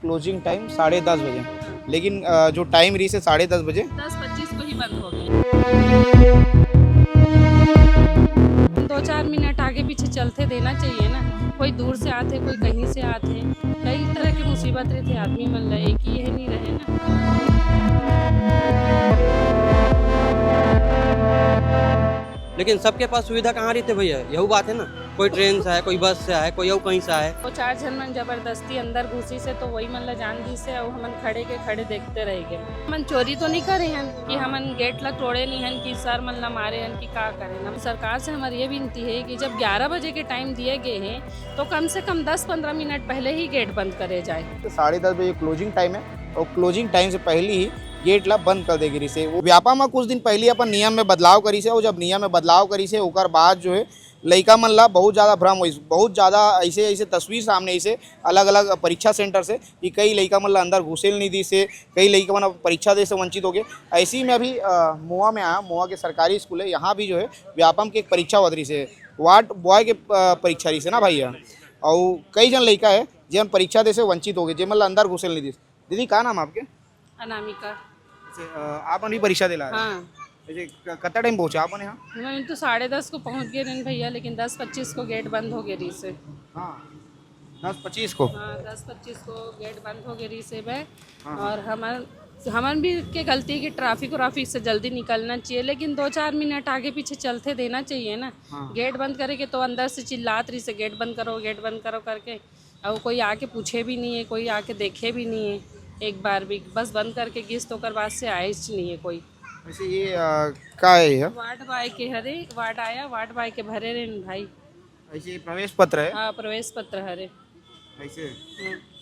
Closing time 10:30 बजे, लेकिन जो टाइम रही से 10:30 बजे 10:25 को ही बंद हो गई। 2-4 मिनट आगे पीछे चलते देना चाहिए ना। कोई दूर से आते, कोई कहीं से आते, कई तरह की मुसीबत रहते आदमी मन ला, एक ही नहीं रहे ना। लेकिन सबके पास सुविधा कहाँ रहती है भैया, यही बात है ना। कोई ट्रेन से आए, कोई बस से आए, कोई और कहीं से आए। तो 4 जन मन जबरदस्ती अंदर घुसी से तो वही मन ला जान दी से और हमन खड़े के खड़े देखते रह गए। हमन चोरी तो नहीं करे हैं कि हमन गेट ला तोड़े नहीं हैं कि सर मन ला मारे हैं कि का करें। हम सरकार से हमारी ये विनती है कि जब 11 बजे के टाइम दिए गए हैं तो कम से कम 10-15 मिनट पहले ही गेट बंद करे जाए। तो 10:30 बजे क्लोजिंग टाइम है और क्लोजिंग टाइम से पहले ही गेट ला बंद कर देगी से। वो व्यापा में कुछ दिन पहले अपन नियम में बदलाव करी से, और जब नियम में बदलाव करी से ओकर बाद जो है लइका मन ला बहुत ज़्यादा भ्रम हुई, बहुत ज़्यादा ऐसे ऐसे तस्वीर सामने ऐसे अलग अलग परीक्षा सेंटर से कि कई लइका मन ला अंदर घुसेल नहीं दी से, कई लइका मन परीक्षा दे से वंचित हो गए। ऐसे ही मैं अभी मोआ में आया, मोआ के सरकारी स्कूल है, यहाँ भी जो है व्यापम की एक परीक्षा वधरी से वार्ड बॉय के परीक्षा रही से ना भैया, और कई जन लइका है जिन परीक्षा दे से वंचित हो गए, जिन मन ला अंदर घुसेल नहीं दी। दीदी का नाम आपके? अनामिका। आप अभी परीक्षा दिला रहे हैं? हाँ, ऐसे कितना टाइम पहुँचा आप यहाँ? मैं तो 10:30 को पहुंच गए रहे भैया, लेकिन 10:25 को गेट बंद हो गई रही से। हाँ 10:25 को। हाँ 10:25 को गेट बंद हो गई रही से भाई। हाँ। और हमन भी के गलती की ट्रैफिक से जल्दी निकलना चाहिए, लेकिन 2-4 मिनट आगे पीछे चलते देना चाहिए ना। हाँ। गेट बंद करेंगे तो अंदर से चिल्लात रही से गेट बंद करो करके, और कोई आके पूछे भी नहीं है, कोई आके देखे भी नहीं है एक बार भी, बस बंद करके गिस तो बाद से आए ही नहीं है कोई। वैसे ये का है ये? वार्ड बाय के हरे वार्ड आया, वार्ड बाय के भरे रे भाई। ऐसे प्रवेश पत्र है? हाँ प्रवेश पत्र हरे। ऐसे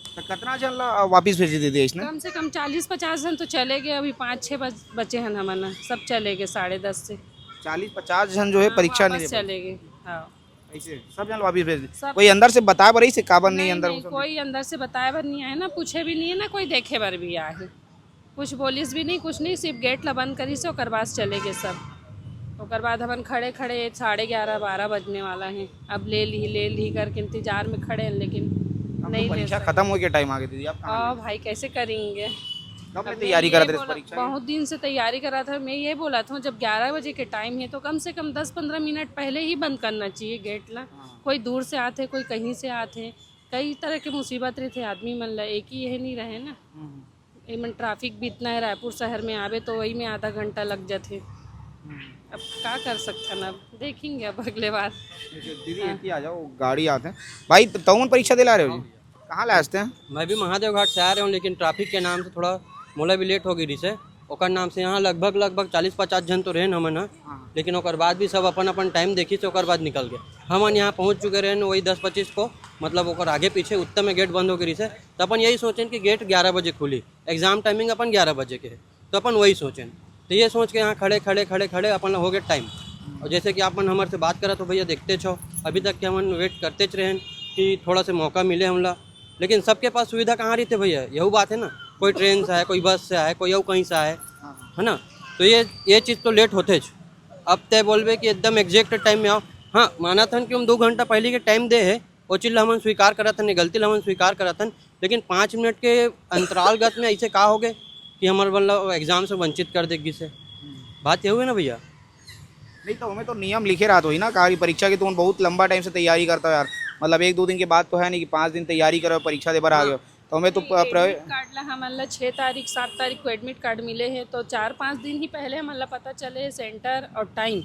तो कितना जन ला वापिस भेज दे दिया इसने? कम से कम 40-50 जन तो चले गए, अभी 5-6 बचे हैं हमन, सब चले गए 10:30 से। 40-50 जन जो है परीक्षा नहीं वापस दे पाए। चले गए। हाँ ऐसे सब जन वापिस भेज दे। सब। कोई अंदर से बता रही से काबर नहीं अंदर नहीं, कोई अंदर से बताए भर नहीं आए ना, पूछे भी नहीं है ना, कोई देखे भर भी आए है, कुछ बोलिस भी नहीं, कुछ नहीं, सिर्फ गेट ला बंद करी से ओकर बाद चले गए सब। ओकर बाद हमन खड़े 11:30-12 बजने वाला है, अब ले ली करके इंतजार में खड़े हैं, लेकिन नहीं ले परीक्षा सकते। खत्म हो के टाइम आ गई दीदी, आप कहाँ भाई कैसे करेंगे? कब अब तैयारी मैं कर ये रहे थे इस बोला- परीक्षा की? बहुत दिन से तैयारी कर रहा था। मैं ये बोला था जब 11 बजे के टाइम है तो कम से कम 10-15 मिनट पहले ही बंद करना चाहिए गेट ला। कोई दूर से आते, कोई कहीं से आते, कई तरह के मुसीबत रहते आदमी मन ला, एक ही यह नहीं रहे ना। एमन ट्रैफिक भी इतना है, रायपुर शहर में आवे तो वही में आधा घंटा लग जाते। अब क्या कर सकते ना, देखेंगे अब अगले बार। दीदी एक ही आ जाओ, गाड़ी आते हैं भाई। तुम परीक्षा दिला रहे हो जी? कहाँ ला हैं? मैं भी महादेव घाट से आ रहा हूँ, लेकिन ट्रैफिक के नाम से थोड़ा मोला भी लेट हो गई रही से। ओकर नाम से यहाँ लगभग 40-50 जन तो रहे हमन ह, लेकिन ओकर बाद भी सब अपन अपन टाइम देखी से ओकर बाद निकल गए। हमन यहाँ पहुँच चुके रहे वही 10:25 को, मतलब ओकर आगे पीछे उत्तर में गेट बंद हो गई से। तो अपन यही सोचें कि गेट 11 बजे खुली, एग्जाम टाइमिंग अपन 11 बजे के है, तो अपन वही सोचें। तो ये सोच के यहाँ खड़े अपन हो गए टाइम। और जैसे कि अपन हमारे से बात करा तो भैया देखते छो, अभी तक के हमन वेट करते रहें कि थोड़ा सा मौका मिले हमला। लेकिन सबके पास सुविधा कहाँ रहती है भैया, यही बात है ना। कोई ट्रेन से आए, कोई बस से आए, कोई और कहीं से आए, है ना। तो ये चीज़ तो लेट होते ज। अब तय बोलबे कि एकदम एग्जैक्ट टाइम में आओ। हाँ माना था कि हम 2 घंटा पहले के टाइम दे है, वो चीज़ हमन स्वीकार करा था, गलती हमन स्वीकार करा था, लेकिन 5 मिनट के अंतरालगत में ऐसे कहा हो गए कि हमारे मतलब एग्जाम से वंचित कर देगी से। बात ये हुई ना भैया। नहीं तो हमें तो नियम लिखे रहा तो ही ना, कहा परीक्षा की तुम बहुत लंबा टाइम से तैयारी करता हो यार, मतलब 1-2 दिन के बाद तो है नहीं कि 5 दिन तैयारी करो परीक्षा दे बार आ गए। तो हमें तो एडमिट कार्ड ला हमन 6 तारीख 7 तारीख को एडमिट कार्ड मिले हैं, तो 4-5 दिन ही पहले हमन पता चले सेंटर और टाइम।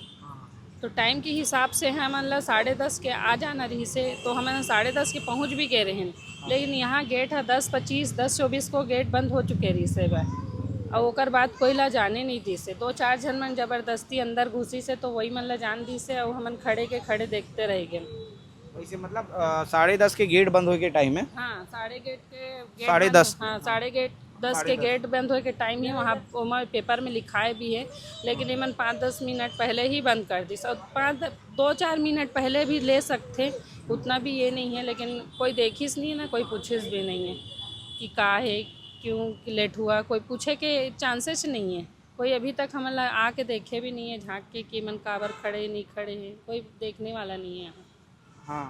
तो टाइम के हिसाब से हमन 10:30 के आ जाना रही से, तो हमन 10:30 के पहुंच भी गए रहे, लेकिन यहाँ गेट है 10:25 10:24 को गेट बंद हो चुके रही से बा, और ओकर बाद कोई ला जाने नहीं दी से। 2-4 जन मन जबरदस्ती अंदर घुसी से तो वही मन ला जान दी से, और हमन खड़े के खड़े देखते रह गए। वैसे मतलब 10:30 के गेट बंद होने के टाइम है? हाँ 10:30 हाँ 10:30 के गेट बंद होने के टाइम ही वहाँ पेपर में लिखाए भी है, लेकिन इमन 5-10 मिनट पहले ही बंद कर दी। सब 2-4 मिनट पहले भी ले सकते, उतना भी ये नहीं है, लेकिन कोई देखिस नहीं है ना, कोई पूछिस भी नहीं है कि का है, क्यों लेट हुआ, कोई पूछे के चांसेस नहीं है। कोई अभी तक हम आके देखे भी नहीं है, झाँक के कि मन काबर खड़े नहीं खड़े हैं, कोई देखने वाला नहीं है यहाँ। हाँ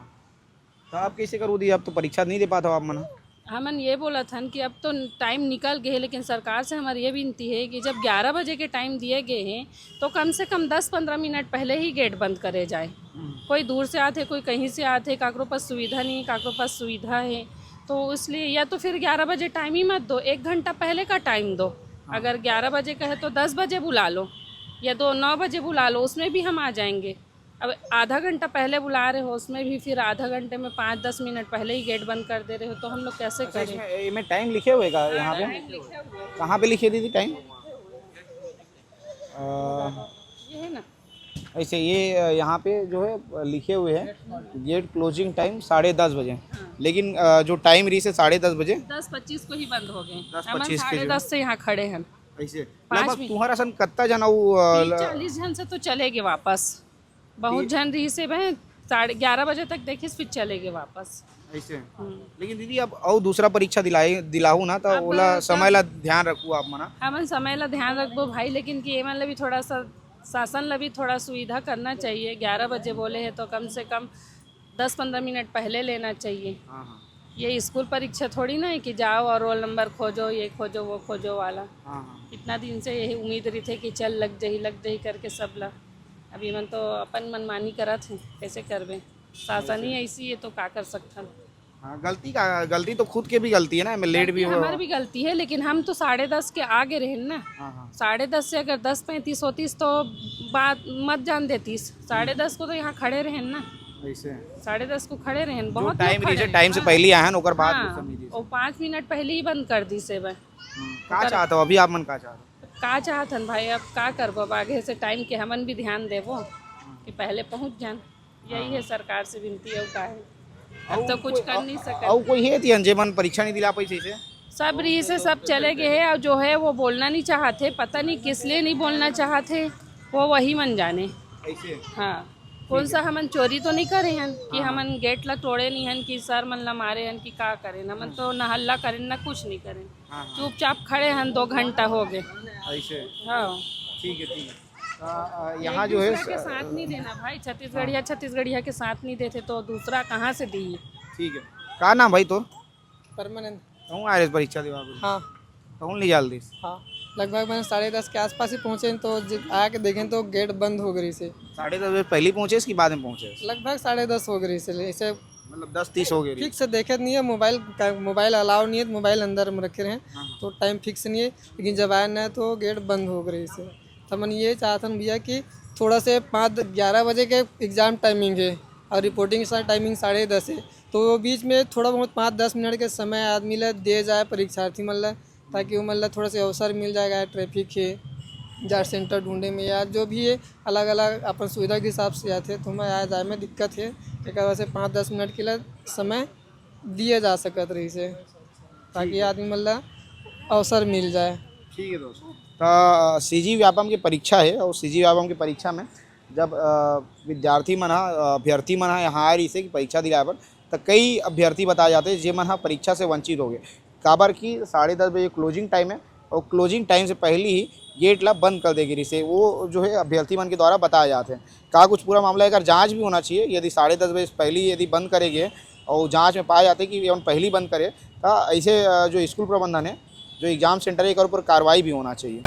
तो आप कैसे करो दी, आप तो परीक्षा नहीं दे पाता हो आप मना? हमन ये बोला था कि अब तो टाइम निकल गए हैं, लेकिन सरकार से हमारी ये विनती है कि जब 11 बजे के टाइम दिए गए हैं तो कम से कम 10-15 मिनट पहले ही गेट बंद करे जाए। कोई दूर से आते, कोई कहीं से आते, काकरो पास सुविधा नहीं, काकरो पास सुविधा है, तो इसलिए या तो फिर 11 बजे टाइम ही मत दो, 1 घंटा पहले का टाइम दो। अगर 11 बजे का है तो 10 बजे बुला लो या 9 बजे बुला लो, उसमें भी हम आ जाएंगे। अब आधा घंटा पहले बुला रहे हो, उसमें भी फिर आधा घंटे में 5-10 मिनट पहले ही गेट बंद कर दे रहे हो, तो हम लोग कैसे करें? इसमें टाइम लिखे हुए का यहाँ पे? कहाँ पे लिखे दी थी टाइम? ये है ना, ऐसे ये यहाँ पे जो है लिखे हुए हैं गेट क्लोजिंग टाइम 10:30 बजे, लेकिन जो टाइम रही से 10:30 बजे 10:25 को ही बंद हो गए। 10:25 हम 10:30 से यहाँ खड़े हैं। ऐसे 5 लगभग मिनट। तुम्हारा सन कत्ता जना 40 जन से तो चलेगे वापस, बहुत जन रही से वह 11:30 बजे तक देखिए फिर चलेगे वापस। ऐसे। लेकिन दीदी अब और दूसरा परीक्षा दिलाहू ना तो अब ओला तब- समय ला ध्यान रखू आप मना। हमन समय ला ध्यान रखबो भाई, लेकिन कि एमन ला भी थोड़ा सा शासन ला भी थोड़ा सुविधा करना चाहिए। 11 बजे बोले हैं तो कम से कम 10-15 मिनट पहले लेना चाहिए। हाँ हाँ ये स्कूल परीक्षा थोड़ी ना है कि जाओ और रोल नंबर खोजो, ये खोजो वो खोजो वाला। हाँ हाँ। इतना दिन से यही उम्मीद रही थे कि चल लग जाही करके सब ला। अभी मन तो अपन मनमानी करत हैं, कैसे करबे? शासन ही ऐसी है तो का कर सकथन। हाँ गलती तो खुद के भी गलती है ना, मैं लेट भी हो। हमारी भी गलती है, लेकिन हम तो 10:30 के आगे रहे ना। हाँ हाँ 10:30 से अगर 10:35 होतीस तो बात मत जान देतीस। 10:30 को तो यहाँ खड़े रहें ना, ऐसे 10:30 को खड़े रहें। बहुत टाइम लोग खड़े रही हैं। टाइम से पहले आया ओकर बाद हाँ, समय दी। और 5 मिनट पहले ही बंद कर दी से का चाहता हो अभी आप मन का चाहते हो? का चाहतन भाई, अब का करबो? अब आगे से टाइम के हमन भी ध्यान देवो कि पहले पहुँच जान। यही है सरकार से विनती है। का है अब तो कुछ कर नहीं सकते। और कोई है थी जे मन परीक्षा नहीं दिला पाई से? सब रही से सब चले गए हैं, और जो है वो बोलना नहीं चाहते, पता नहीं किस लिए नहीं बोलना चाहते, वो वही मन जाने। ऐसे। हाँ, कौन सा हमन चोरी तो नहीं करे हैं कि हमन गेट ला तोड़े नहीं हैं कि सर मन ला मारे हैं कि का करें। हमन तो ना हल्ला करें ना कुछ नहीं करें, चुपचाप खड़े हैं। 2 घंटा हो गए। ऐसे। हाँ, ठीक है। यहाँ जो है दूसरा के साथ नहीं देना भाई। छत्तीसगढ़िया के साथ नहीं देते तो दूसरा कहाँ से दी? ठीक है। का नाम भाई तो? परमानेंट। कहूँ आ रहे परीक्षा दिवा हाँ कहूँ नहीं जल्दी? हाँ, लगभग मैंने 10:30 के आसपास ही पहुँचे तो जब आके देखें तो गेट बंद हो गई से। 10:30 बजे पहले पहुँचे इसके बाद में पहुँचे? लगभग 10:30 हो गई से। ऐसे मतलब 10:30 हो गई। फिक्स से देखे नहीं है, मोबाइल अलाउ नहीं है, मोबाइल अंदर में रखे हैं तो टाइम फिक्स नहीं है। लेकिन जब आया ना तो गेट बंद हो गई से। तो मन ये चाहतन भैया कि थोड़ा से 11 बजे के एग्ज़ाम टाइमिंग है और रिपोर्टिंग टाइमिंग 10:30 है, तो वो बीच में थोड़ा बहुत 5-10 मिनट के समय आदमी ला दे जाए परीक्षार्थी मन ला, ताकि वो मतलब थोड़ा सा अवसर मिल जाएगा। ट्रैफिक है जार सेंटर ढूंढे में या जो भी है, अलग अलग अपन सुविधा के हिसाब से आते तो हमें आया जाए में दिक्कत है। एक वजह से 5-10 मिनट के लिए समय दिया जा सकत रही से, ताकि आदमी मतलब अवसर मिल जाए। ठीक है दोस्त। तो सीजी व्यापम की परीक्षा है और सीजी व्यापम की परीक्षा में जब विद्यार्थी मन अभ्यर्थी मन यहाँ आ रही से कि परीक्षा दिलाए पर, तो कई अभ्यर्थी बताए जाते हैं जे मन परीक्षा से वंचित हो गए। काबर की 10:30 बजे क्लोजिंग टाइम है और क्लोजिंग टाइम से पहले ही गेट ला बंद कर देगी से वो जो है अभ्यर्थी मन के द्वारा बताए जाते हैं। का कुछ पूरा मामला अगर जांच भी होना चाहिए, यदि 10:30 बजे पहले ही यदि बंद करेंगे और जांच में पाया जाता है कि एवं पहले ही बंद करे, तो ऐसे जो स्कूल प्रबंधन है, जो एग्ज़ाम सेंटर है, एक ऊपर कार्रवाई भी होना चाहिए।